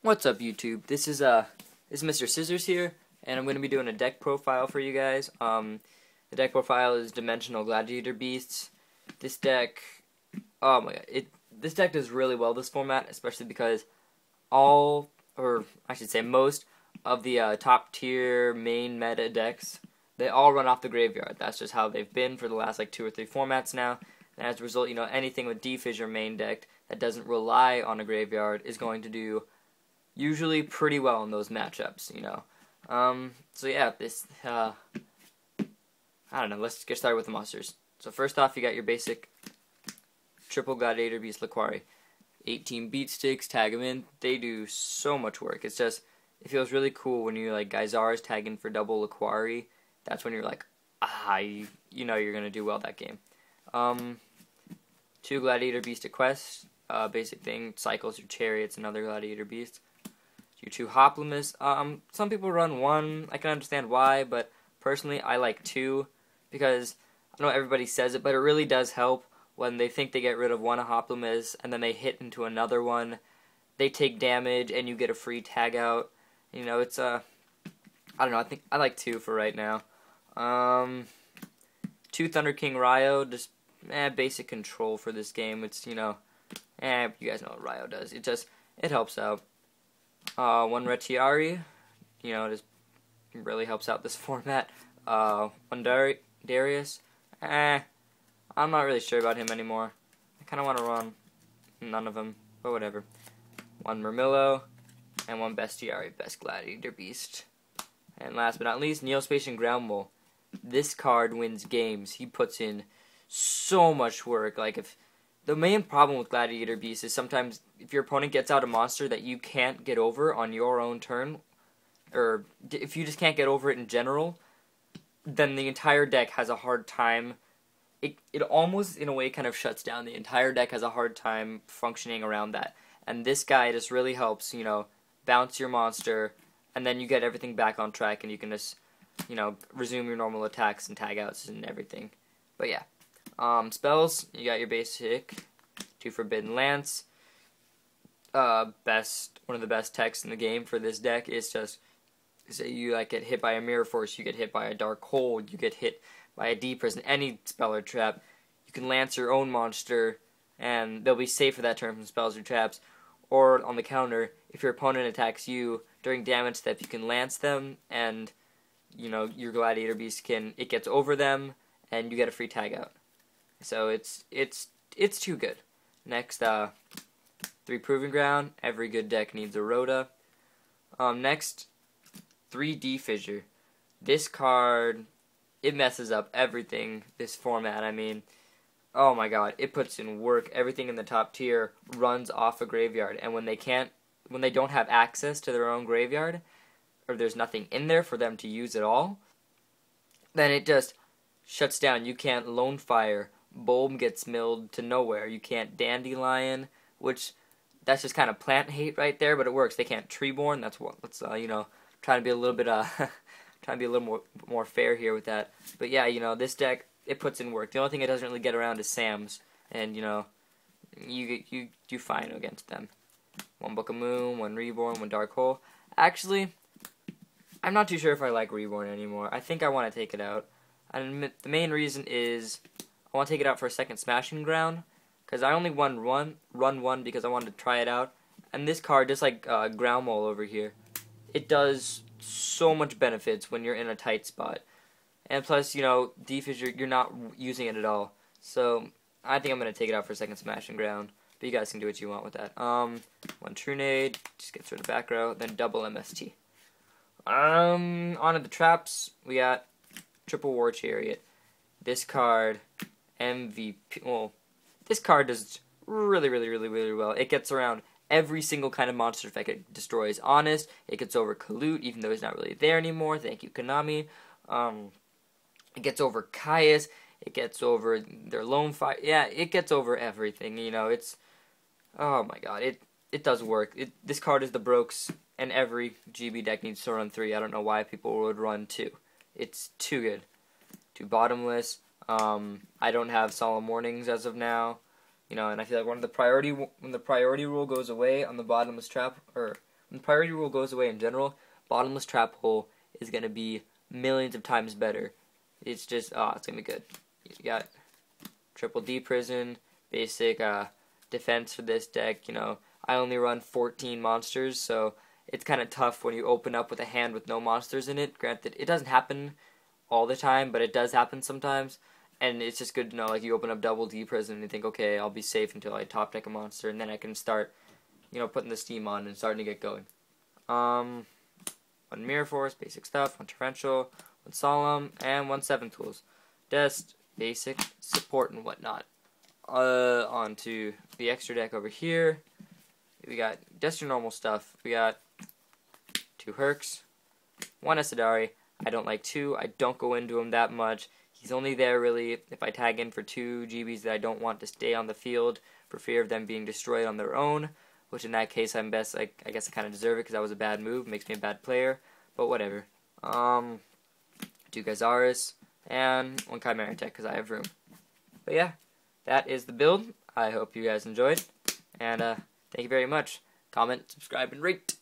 What's up, YouTube? This is Mr. Scissors here, and I'm going to be doing a deck profile for you guys. The deck profile is Dimensional Gladiator Beasts. This deck, oh my god, this deck does really well this format, especially because most of the top tier main meta decks, they all run off the graveyard. That's just how they've been for the last like 2 or 3 formats now. And as a result, anything with D-Fissure main deck that doesn't rely on a graveyard is going to do usually pretty well in those matchups, So yeah, I don't know, let's get started with the monsters. So first off, you got your basic triple Gladiator Beast Laquari. 18 beat sticks, tag them in. They do so much work. It feels really cool when you like Geyzar's tagging for double Laquari. That's when you're like, you know you're gonna do well that game. 2 Gladiator Beast at Quest. Basic thing, cycles your chariots and other Gladiator Beasts. Your 2 Hoplimus. Some people run 1. I can understand why, but personally I like 2 because I know everybody says it, but it really does help when they think they get rid of one Hoplimus and then they hit into another one. They take damage and you get a free tag out. It's I don't know. I think I like 2 for right now. 2 Thunder King Rai-Oh, just basic control for this game. It's you guys know what Rai-Oh does. It helps out. 1 Retiari, just really helps out this format. 1 Darius, I'm not really sure about him anymore. I kind of want to run none of them, but whatever. 1 Murmillo, and 1 Bestiari, Best Gladiator Beast. And last but not least, Neospatian Ground Mole. This card wins games. He puts in so much work. The main problem with Gladiator Beast is sometimes if your opponent gets out a monster that you can't get over on your own turn, or if you just can't get over it in general, then the entire deck has a hard time. It almost, in a way, kind of shuts down. The entire deck has a hard time functioning around that. And this guy just really helps, bounce your monster, and then you get everything back on track, and you can just, resume your normal attacks and tag outs and everything. But yeah. Spells, you got your basic 2 Forbidden Lance. One of the best techs in the game for this deck is just, say you get hit by a Mirror Force, you get hit by a Dark Hold, you get hit by a D-Prison, any spell or trap, you can lance your own monster, and they'll be safe for that turn from spells or traps. Or on the counter, if your opponent attacks you during damage step, you can lance them, and your Gladiator Beast it gets over them, and you get a free tag out. So it's too good. Next, 3 Proving Ground. Every good deck needs a Rhoda. Next, 3 D-Fissure. This card, it messes up everything, this format. Oh my god, it puts in work. Everything in the top tier runs off a graveyard, and when they don't have access to their own graveyard, or there's nothing in there for them to use at all, then it just shuts down. You can't Lone Fire. Bulb gets milled to nowhere. You can't Dandelion, which that's just kind of plant hate right there, but it works. They can't Treeborn. Let's trying to be a little bit trying to be a little more fair here with that. But yeah, this deck, it puts in work. The only thing it doesn't really get around is Sam's, and you do fine against them. 1 Book of Moon, 1 Reborn, 1 Dark Hole. Actually, I'm not too sure if I like Reborn anymore. I think I want to take it out. And the main reason is I want to take it out for a second Smashing Ground, because I only run one because I wanted to try it out. And this card, just like Ground Mole over here, it does so much benefits when you're in a tight spot. And plus, D-Fissure, you're not using it at all. So I think I'm going to take it out for a second Smashing Ground. But you guys can do what you want with that. 1 Trunade, just gets rid of back row, then double MST. On to the traps, we got Triple War Chariot. This card, MVP. Well, this card does really well. It gets around every single kind of monster effect. It destroys Honest. It gets over Kalut, even though he's not really there anymore. Thank you, Konami. It gets over Caius. It gets over their Lone Fire. Yeah, it gets over everything. It's, oh my god, it does work. This card is the Brokes, and every GB deck needs to run 3. I don't know why people would run 2. It's too good. 2 Bottomless. I don't have Solemn Warnings as of now, and I feel like when the priority rule goes away on the Bottomless trap, or when priority rule goes away in general, bottomless trap hole is going to be millions of times better. It's just, it's going to be good. You got triple D prison, basic defense for this deck. You know, I only run 14 monsters, so it's kind of tough when you open up with a hand with no monsters in it. Granted, it doesn't happen all the time, but it does happen sometimes. And it's just good to know, like, you open up double D prison and you think, okay, I'll be safe until I top deck a monster, and then I can start, you know, putting the steam on and starting to get going. One Mirror Force, basic stuff, one Torrential, one Solemn, and one 7 tools. Just basic support and whatnot. On to the extra deck over here. We got just your normal stuff. We got 2 Hercs, 1 Esadari. I don't like 2. I don't go into him that much. He's only there, really, if I tag in for 2 GBs that I don't want to stay on the field for fear of them being destroyed on their own, which in that case I'm best, I guess I kind of deserve it because that was a bad move, makes me a bad player, but whatever. 2 Gyzaris, and 1 Chimera Tech because I have room. But yeah, that is the build. I hope you guys enjoyed, and thank you very much. Comment, subscribe, and rate.